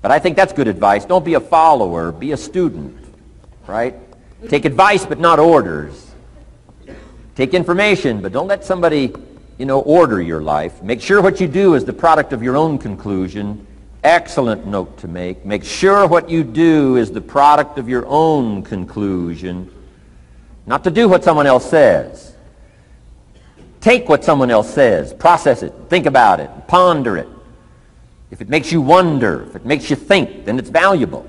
But I think that's good advice. Don't be a follower, be a student, right? Take advice but not orders. Take information, but don't let somebody, order your life. Make sure what you do is the product of your own conclusion. Excellent note to make. Make sure what you do is the product of your own conclusion. Not to do what someone else says. Take what someone else says, process it, think about it, ponder it. If it makes you wonder, if it makes you think, then it's valuable.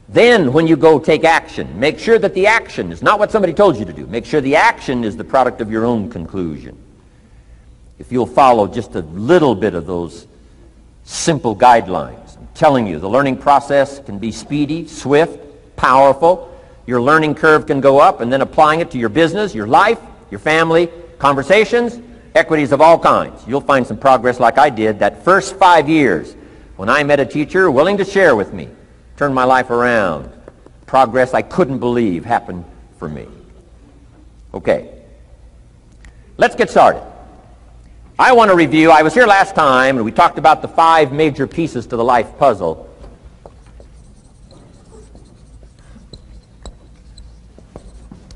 Then when you go take action, make sure that the action is not what somebody told you to do. Make sure the action is the product of your own conclusion. If you'll follow just a little bit of those simple guidelines, I'm telling you, the learning process can be speedy, swift, powerful. Your learning curve can go up, and then applying it to your business, your life, your family, conversations, equities of all kinds. You'll find some progress like I did that first 5 years when I met a teacher willing to share with me, turn my life around. Progress I couldn't believe happened for me. Okay, let's get started. I want to review, I was here last time and we talked about the 5 major pieces to the life puzzle.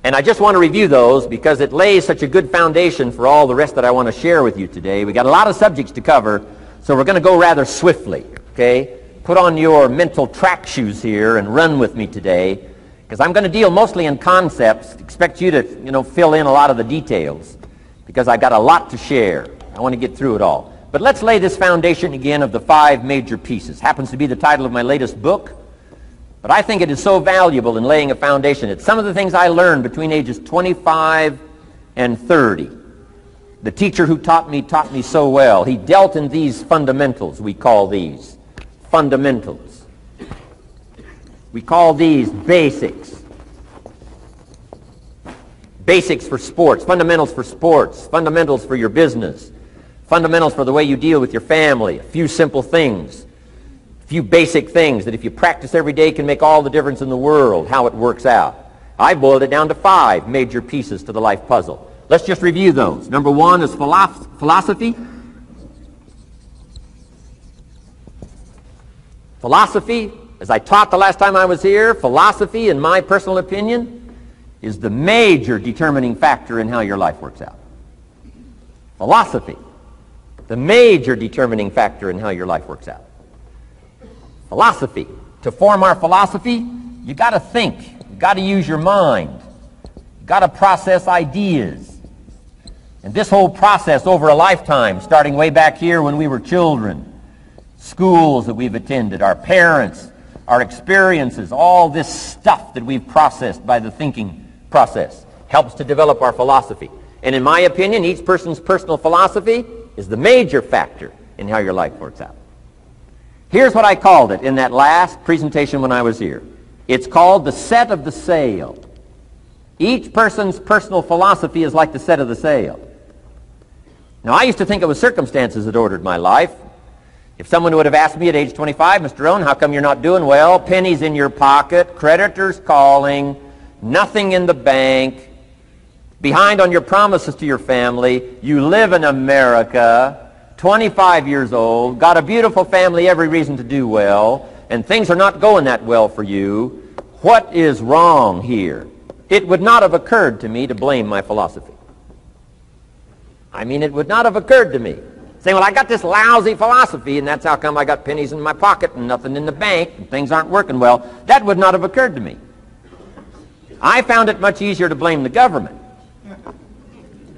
And I just want to review those because it lays such a good foundation for all the rest that I want to share with you today. We got a lot of subjects to cover, so we're going to go rather swiftly, okay? Put on your mental track shoes here and run with me today, because I'm going to deal mostly in concepts. Expect you to, fill in a lot of the details, because I've got a lot to share. I want to get through it all. But let's lay this foundation again of the 5 major pieces. Happens to be the title of my latest book. But I think it is so valuable in laying a foundation. It's some of the things I learned between ages 25 and 30. The teacher who taught me so well. He dealt in these fundamentals, we call these. Fundamentals. We call these basics. Basics for sports, fundamentals for sports, fundamentals for your business, fundamentals for the way you deal with your family, a few simple things. A few basic things that if you practice every day can make all the difference in the world, how it works out. I boiled it down to 5 major pieces to the life puzzle. Let's just review those. Number 1 is philosophy. Philosophy, as I taught the last time I was here, philosophy, in my personal opinion, is the major determining factor in how your life works out. Philosophy, the major determining factor in how your life works out. Philosophy. To form our philosophy, you got to think. You got to use your mind. You got to process ideas. And this whole process over a lifetime, starting way back here when we were children, schools that we've attended, our parents, our experiences, all this stuff that we've processed by the thinking process helps to develop our philosophy. And in my opinion, each person's personal philosophy is the major factor in how your life works out. Here's what I called it in that last presentation when I was here. It's called the set of the sail. Each person's personal philosophy is like the set of the sail. Now, I used to think it was circumstances that ordered my life. If someone would have asked me at age 25, Mr. Owen, how come you're not doing well? Pennies in your pocket, creditors calling, nothing in the bank, behind on your promises to your family, you live in America, 25 years old, got a beautiful family, every reason to do well, and things are not going that well for you. What is wrong here? It would not have occurred to me to blame my philosophy. I mean, it would not have occurred to me. Saying, well, I got this lousy philosophy, and that's how come I got pennies in my pocket and nothing in the bank, and things aren't working well. That would not have occurred to me. I found it much easier to blame the government.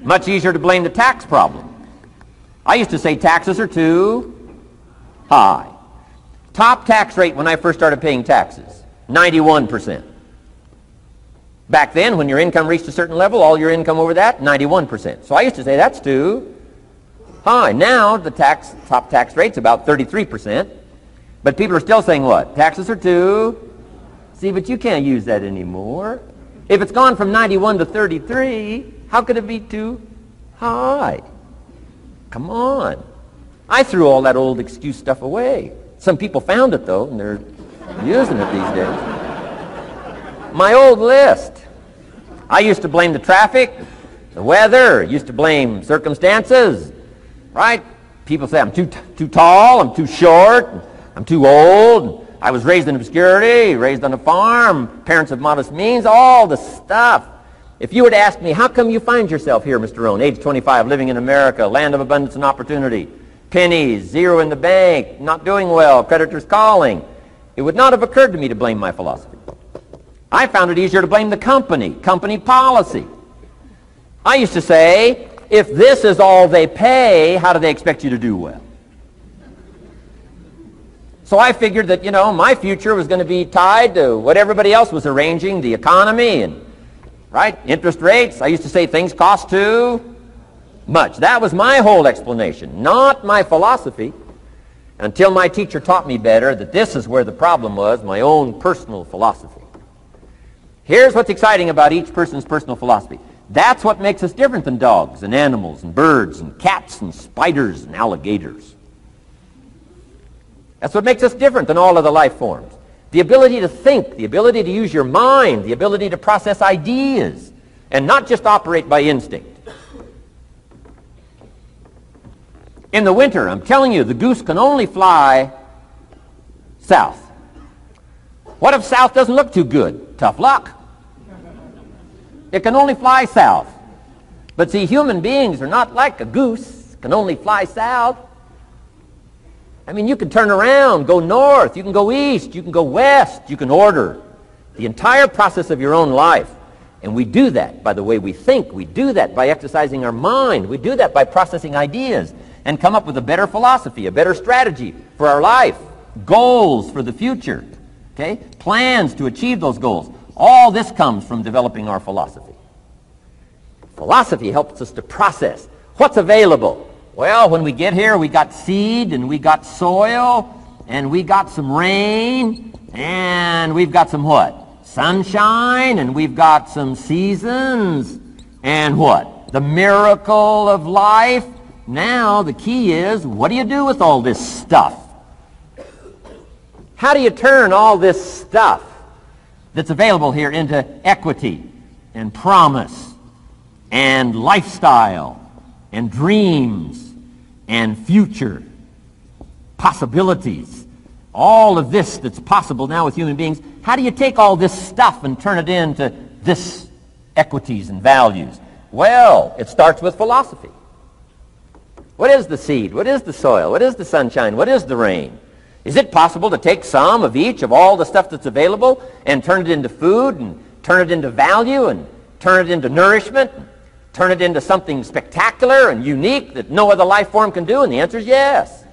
Much easier to blame the tax problem. I used to say taxes are too high. Top tax rate when I first started paying taxes, 91%. Back then, when your income reached a certain level, all your income over that, 91%. So I used to say that's too high. Now the top tax rate's about 33%. But people are still saying what? Taxes are too. See, but you can't use that anymore. If it's gone from 91 to 33, how could it be too high? Come on. I threw all that old excuse stuff away. Some people found it, though, and they're using it these days. My old list. I used to blame the traffic, the weather, used to blame circumstances, right? People say I'm too tall, I'm too short, I'm too old, I was raised in obscurity, raised on a farm, parents of modest means, all the stuff. If you were to ask me, how come you find yourself here, Mr. Rohn, age 25, living in America, land of abundance and opportunity, pennies, zero in the bank, not doing well, creditors calling, it would not have occurred to me to blame my philosophy. I found it easier to blame the company policy. I used to say, if this is all they pay, how do they expect you to do well? So I figured that, you know, my future was going to be tied to what everybody else was arranging, the economy and, right, interest rates. I used to say things cost too much. That was my whole explanation, not my philosophy, until my teacher taught me better that this is where the problem was, my own personal philosophy. Here's what's exciting about each person's personal philosophy. That's what makes us different than dogs and animals and birds and cats and spiders and alligators. That's what makes us different than all of the life forms. The ability to think, the ability to use your mind, the ability to process ideas, and not just operate by instinct. In the winter, I'm telling you, the goose can only fly south. What if south doesn't look too good? Tough luck. It can only fly south. But see, human beings are not like a goose, can only fly south. I mean, you can turn around, go north, you can go east, you can go west, you can order the entire process of your own life. And we do that by the way we think. We do that by exercising our mind. We do that by processing ideas and come up with a better philosophy, a better strategy for our life, goals for the future, okay? Plans to achieve those goals. All this comes from developing our philosophy. Philosophy helps us to process what's available. Well, when we get here, we got seed, and we got soil, and we got some rain, and we've got some what? Sunshine, and we've got some seasons, and what? The miracle of life. Now, the key is, what do you do with all this stuff? How do you turn all this stuff that's available here into equity and promise and lifestyle and dreams and future possibilities? All of this that's possible now with human beings, how do you take all this stuff and turn it into this equities and values? Well, it starts with philosophy. What is the seed? What is the soil? What is the sunshine? What is the rain? Is it possible to take some of each of all the stuff that's available and turn it into food and turn it into value and turn it into nourishment and turn it into something spectacular and unique that no other life form can do? And the answer is yes.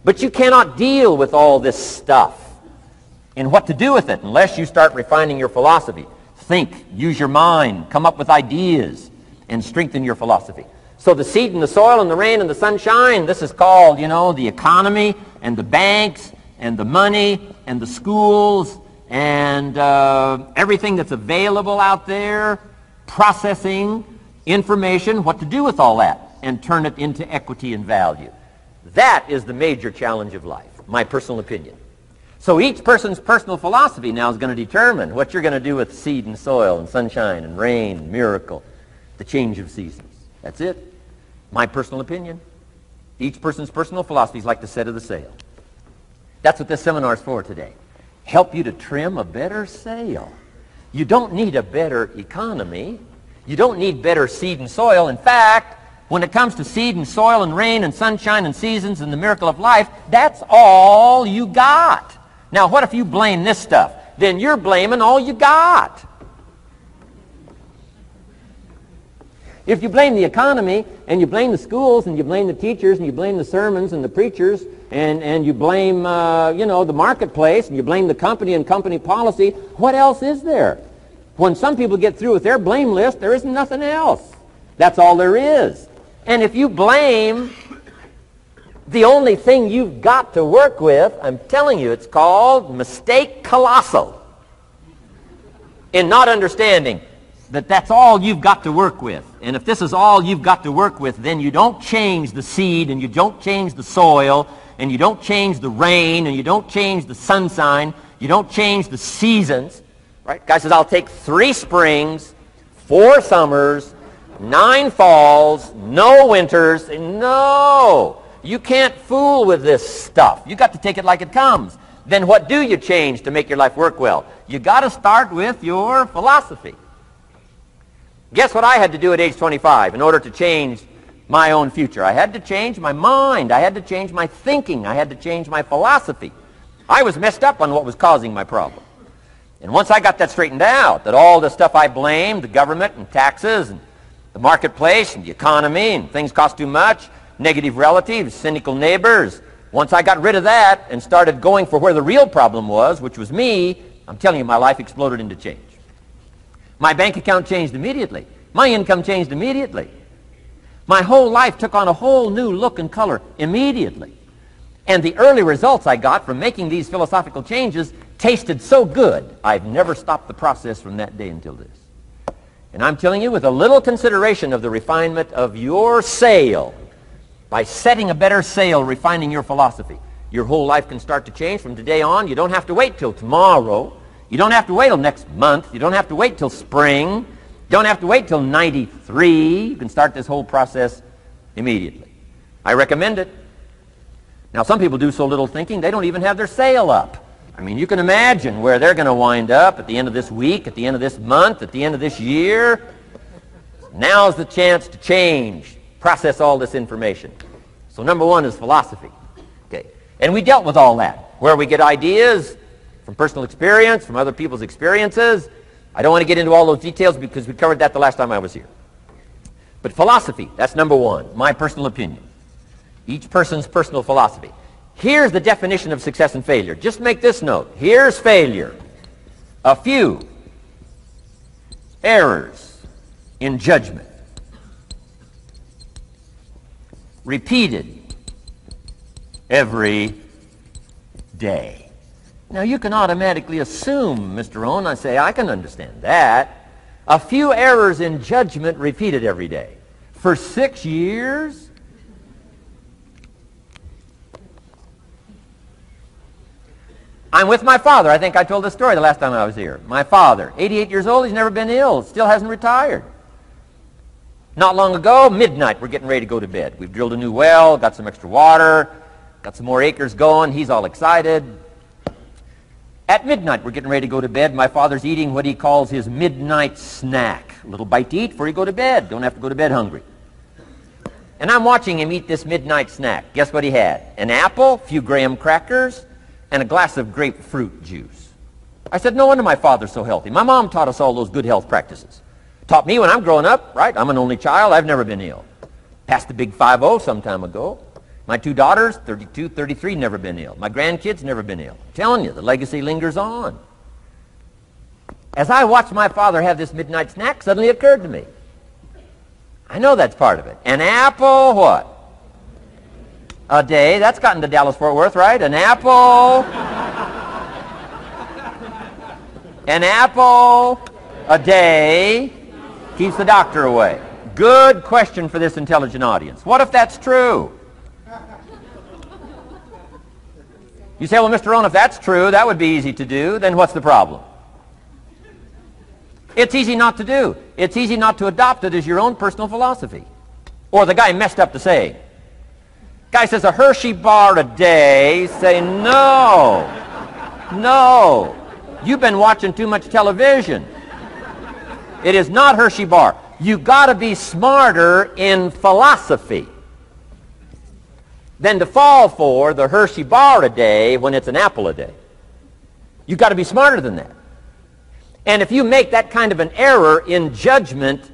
But you cannot deal with all this stuff and what to do with it unless you start refining your philosophy. Think, use your mind, come up with ideas, and strengthen your philosophy. So the seed and the soil and the rain and the sunshine, this is called, you know, the economy and the banks and the money and the schools and everything that's available out there, processing information, what to do with all that, and turn it into equity and value. That is the major challenge of life, my personal opinion. So each person's personal philosophy now is going to determine what you're going to do with seed and soil and sunshine and rain and miracle, the change of seasons. That's it. My personal opinion. Each person's personal philosophy is like the set of the sail. That's what this seminar is for today. Help you to trim a better sail. You don't need a better economy. You don't need better seed and soil. In fact, when it comes to seed and soil and rain and sunshine and seasons and the miracle of life, that's all you got. Now, what if you blame this stuff? Then you're blaming all you got. If you blame the economy, and you blame the schools, and you blame the teachers, and you blame the sermons and the preachers, and you blame, the marketplace, and you blame the company and company policy, what else is there? When some people get through with their blame list, there isn't nothing else. That's all there is. And if you blame the only thing you've got to work with, I'm telling you, it's called mistake colossal. In not understanding that that's all you've got to work with. And if this is all you've got to work with, then you don't change the seed, and you don't change the soil, and you don't change the rain, and you don't change the sunshine, you don't change the seasons. Right? Guy says, I'll take 3 springs, 4 summers, 9 falls, no winters. No! You can't fool with this stuff. You got to take it like it comes. then what do you change to make your life work well? You got to start with your philosophy. Guess what I had to do at age 25 in order to change my own future? I had to change my mind. I had to change my thinking. I had to change my philosophy. I was messed up on what was causing my problem. And once I got that straightened out, that all the stuff I blamed, the government and taxes and the marketplace and the economy and things cost too much, negative relatives, cynical neighbors, once I got rid of that and started going for where the real problem was, which was me, I'm telling you, my life exploded into change. My bank account changed immediately. My income changed immediately. My whole life took on a whole new look and color immediately. And the early results I got from making these philosophical changes tasted so good, I've never stopped the process from that day until this. And I'm telling you, with a little consideration of the refinement of your sale, by setting a better sale, refining your philosophy, your whole life can start to change from today on. You don't have to wait till tomorrow. You don't have to wait till next month. You don't have to wait till spring. You don't have to wait till 93. You can start this whole process immediately. I recommend it. Now, some people do so little thinking, they don't even have their sale up. I mean, you can imagine where they're going to wind up at the end of this week, at the end of this month, at the end of this year. Now's the chance to change, process all this information. So number one is philosophy. Okay. And we dealt with all that, where we get ideas from personal experience, from other people's experiences. I don't want to get into all those details because we covered that the last time I was here. But philosophy, that's number one, my personal opinion. Each person's personal philosophy. Here's the definition of success and failure. Just make this note. Here's failure. A few errors in judgment, repeated every day. Now you can automatically assume, Mr. Owen, I say, I can understand that. A few errors in judgment repeated every day. For 6 years? I'm with my father. I think I told this story the last time I was here. My father, 88 years old, he's never been ill, still hasn't retired. Not long ago, midnight, we're getting ready to go to bed. We've drilled a new well, got some extra water, got some more acres going. He's all excited. At midnight, we're getting ready to go to bed. My father's eating what he calls his midnight snack. A little bite to eat before you go to bed. Don't have to go to bed hungry. And I'm watching him eat this midnight snack. Guess what he had? An apple, a few graham crackers, and a glass of grapefruit juice. I said, no wonder my father's so healthy. My mom taught us all those good health practices. Taught me when I'm growing up, right? I'm an only child. I've never been ill. Passed the big 5-0 some time ago. My 2 daughters, 32, 33, never been ill. My grandkids, never been ill. I'm telling you, the legacy lingers on. As I watched my father have this midnight snack, suddenly occurred to me. I know that's part of it. An apple, what? A day. That's gotten to Dallas-Fort Worth, right? An apple. An apple a day keeps the doctor away. Good question for this intelligent audience. What if that's true? You say, well, Mr. Rohn, if that's true, that would be easy to do. Then what's the problem? It's easy not to do. It's easy not to adopt it as your own personal philosophy. Or the guy messed up the saying. Guy says a Hershey bar a day. Say, no. No. You've been watching too much television. It is not Hershey bar. You got to be smarter in philosophy than to fall for the Hershey bar a day when it's an apple a day. You got to be smarter than that. And if you make that kind of an error in judgment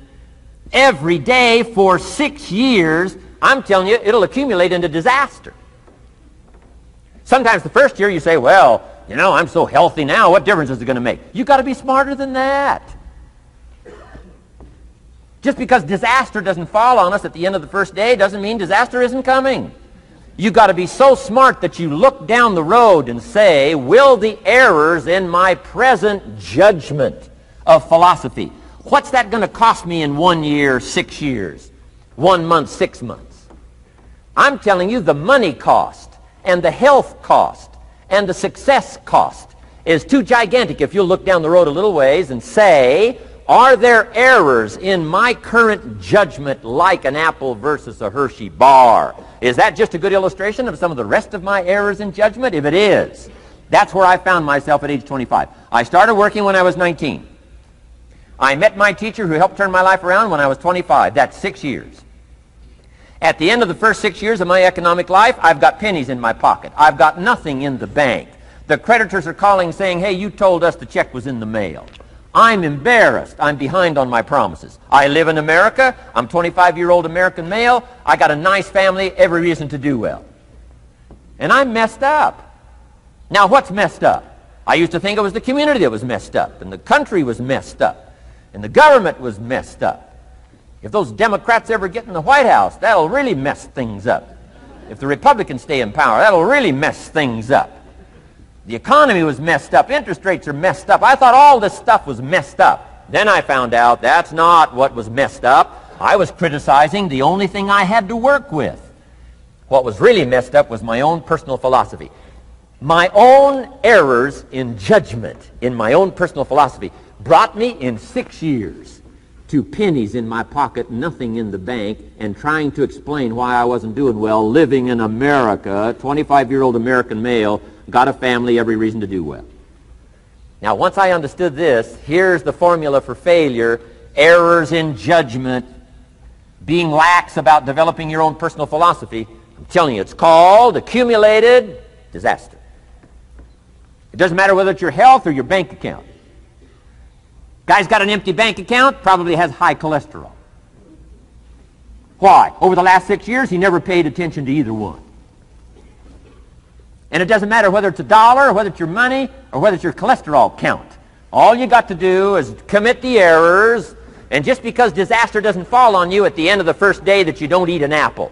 every day for 6 years, I'm telling you, it'll accumulate into disaster. Sometimes the first year you say, well, you know, I'm so healthy now, what difference is it going to make? You've got to be smarter than that. Just because disaster doesn't fall on us at the end of the first day doesn't mean disaster isn't coming. You've got to be so smart that you look down the road and say, will the errors in my present judgment of philosophy, what's that going to cost me in 1 year, 6 years, 1 month, 6 months? I'm telling you, the money cost and the health cost and the success cost is too gigantic if you'll look down the road a little ways and say, are there errors in my current judgment like an apple versus a Hershey bar? Is that just a good illustration of some of the rest of my errors in judgment? If it is, That's where I found myself at age 25. I started working when I was 19. I met my teacher who helped turn my life around when I was 25. That's 6 years. At the end of the first 6 years of my economic life, I've got pennies in my pocket. I've got nothing in the bank. The creditors are calling saying, hey, you told us the check was in the mail. I'm embarrassed. I'm behind on my promises. I live in America. I'm 25-year-old American male. I got a nice family, every reason to do well. And I'm messed up. Now, what's messed up? I used to think it was the community that was messed up, and the country was messed up, and the government was messed up. If those Democrats ever get in the White House, that'll really mess things up. If the Republicans stay in power, that'll really mess things up. The economy was messed up. Interest rates are messed up. I thought all this stuff was messed up. Then I found out that's not what was messed up. I was criticizing the only thing I had to work with. What was really messed up was my own personal philosophy. My own errors in judgment in my own personal philosophy brought me in 6 years to pennies in my pocket, nothing in the bank, and trying to explain why I wasn't doing well, living in America, 25-year-old American male, got a family, every reason to do well. Now, once I understood this, here's the formula for failure: errors in judgment, being lax about developing your own personal philosophy. I'm telling you, it's called accumulated disaster. It doesn't matter whether it's your health or your bank account. Guy's got an empty bank account, probably has high cholesterol. Why? Over the last 6 years, he never paid attention to either one. And it doesn't matter whether it's a dollar, or whether it's your money, or whether it's your cholesterol count. All you got to do is commit the errors, and just because disaster doesn't fall on you at the end of the first day that you don't eat an apple.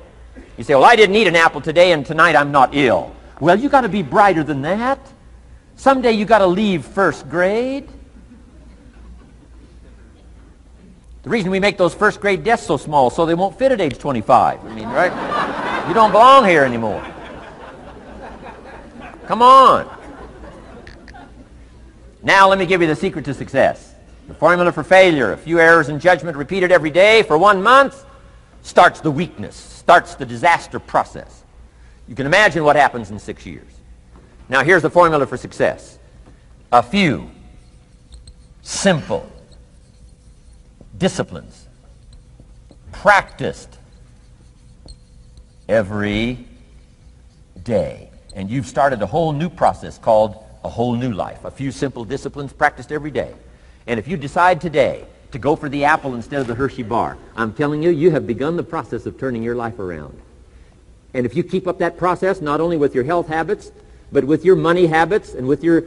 You say, well, I didn't eat an apple today, and tonight I'm not ill. Well, you got to be brighter than that. Someday you got to leave first grade. The reason we make those first grade desks so small so they won't fit at age 25. I mean, right? You don't belong here anymore. Come on. Now let me give you the secret to success. The formula for failure: a few errors in judgment repeated every day for 1 month starts the weakness, starts the disaster process. You can imagine what happens in 6 years. Now here's the formula for success: a few simple disciplines practiced every day. And you've started a whole new process called a whole new life. A few simple disciplines practiced every day. And if you decide today to go for the apple instead of the Hershey bar, I'm telling you, you have begun the process of turning your life around. And if you keep up that process, not only with your health habits, but with your money habits and with your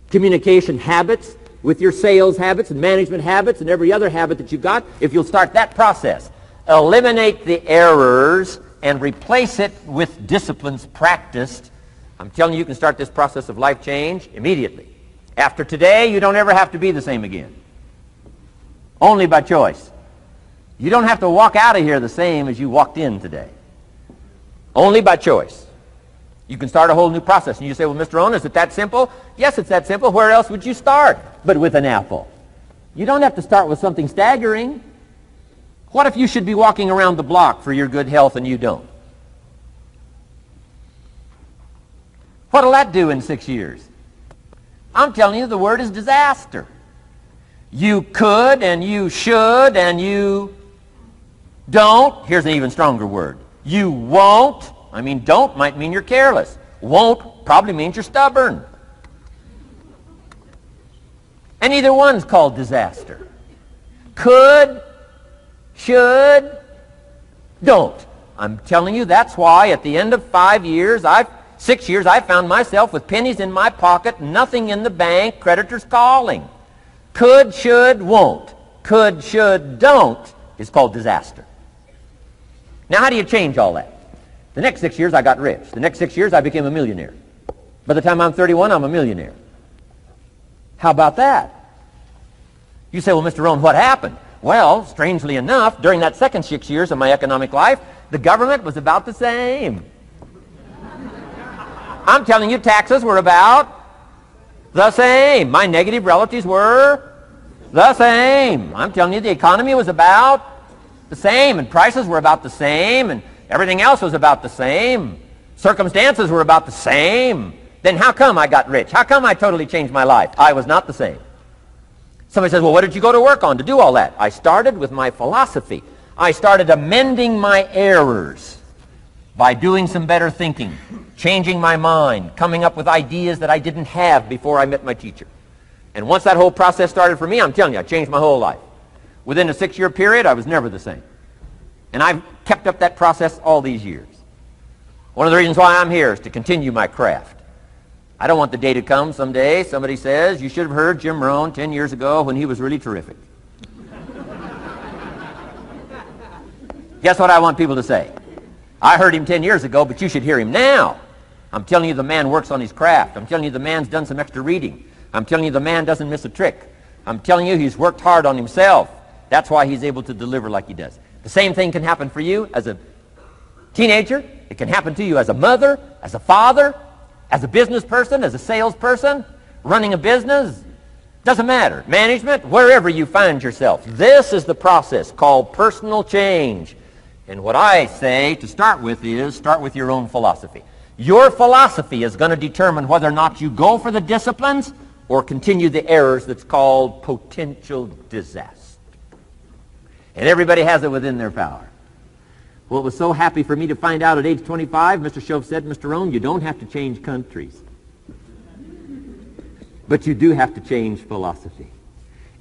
communication habits, with your sales habits and management habits and every other habit that you've got, if you'll start that process, eliminate the errors and replace it with disciplines practiced, I'm telling you, you can start this process of life change immediately. After today, you don't ever have to be the same again. Only by choice. You don't have to walk out of here the same as you walked in today. Only by choice. You can start a whole new process. And you say, well, Mr. Owen, is it that simple? Yes, it's that simple. Where else would you start but with an apple? You don't have to start with something staggering. What if you should be walking around the block for your good health and you don't? What'll that do in 6 years? I'm telling you, the word is disaster. You could and you should and you don't. Here's an even stronger word. You won't. I mean, don't might mean you're careless. Won't probably means you're stubborn. And either one's called disaster. Could, should, don't. I'm telling you, that's why at the end of 6 years, I found myself with pennies in my pocket, nothing in the bank, creditors calling. Could, should, won't. Could, should, don't is called disaster. Now, how do you change all that? The next 6 years, I got rich. The next 6 years, I became a millionaire. By the time I'm 31, I'm a millionaire. How about that? You say, well, Mr. Rohn, what happened? Well, strangely enough, during that second 6 years of my economic life, the government was about the same. I'm telling you, taxes were about the same. My negative relatives were the same. I'm telling you, the economy was about the same, and prices were about the same, and everything else was about the same. Circumstances were about the same. then how come I got rich? How come I totally changed my life? I was not the same. Somebody says, well, what did you go to work on to do all that? I started with my philosophy. I started amending my errors by doing some better thinking, changing my mind, coming up with ideas that I didn't have before I met my teacher. And once that whole process started for me, I'm telling you, I changed my whole life. Within a 6-year period, I was never the same. And I've kept up that process all these years. One of the reasons why I'm here is to continue my craft. I don't want the day to come someday somebody says, you should have heard Jim Rohn 10 years ago when he was really terrific. Guess what I want people to say? I heard him 10 years ago, but you should hear him now. I'm telling you the man works on his craft. I'm telling you the man's done some extra reading. I'm telling you the man doesn't miss a trick. I'm telling you he's worked hard on himself. That's why he's able to deliver like he does. The same thing can happen for you as a teenager. It can happen to you as a mother, as a father, as a business person, as a salesperson, running a business. Doesn't matter. Management, wherever you find yourself. This is the process called personal change. And what I say to start with is start with your own philosophy. Your philosophy is going to determine whether or not you go for the disciplines or continue the errors that's called potential disaster. And everybody has it within their power. Well, it was so happy for me to find out at age 25, Mr. Shove said, Mr. Rohn, you don't have to change countries. But you do have to change philosophy.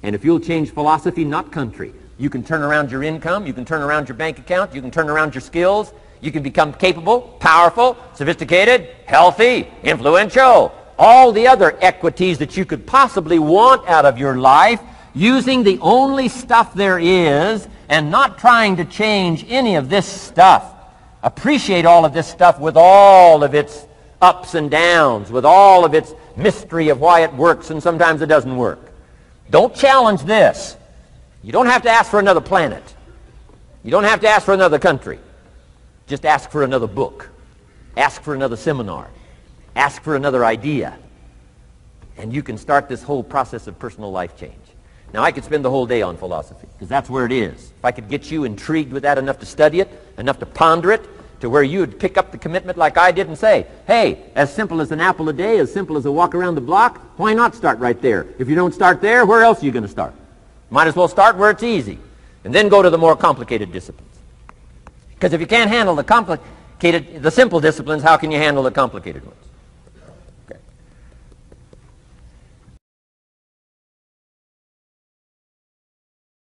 And if you'll change philosophy, not country, you can turn around your income, you can turn around your bank account, you can turn around your skills, you can become capable, powerful, sophisticated, healthy, influential, all the other equities that you could possibly want out of your life, using the only stuff there is and not trying to change any of this stuff. Appreciate all of this stuff with all of its ups and downs, with all of its mystery of why it works and sometimes it doesn't work. Don't challenge this. You don't have to ask for another planet. You don't have to ask for another country. Just ask for another book. Ask for another seminar. Ask for another idea. And you can start this whole process of personal life change. Now, I could spend the whole day on philosophy, because that's where it is. If I could get you intrigued with that enough to study it, enough to ponder it, to where you would pick up the commitment like I did and say, hey, as simple as an apple a day, as simple as a walk around the block, why not start right there? If you don't start there, where else are you going to start? Might as well start where it's easy, and then go to the more complicated disciplines. Because if you can't handle the simple disciplines, how can you handle the complicated ones?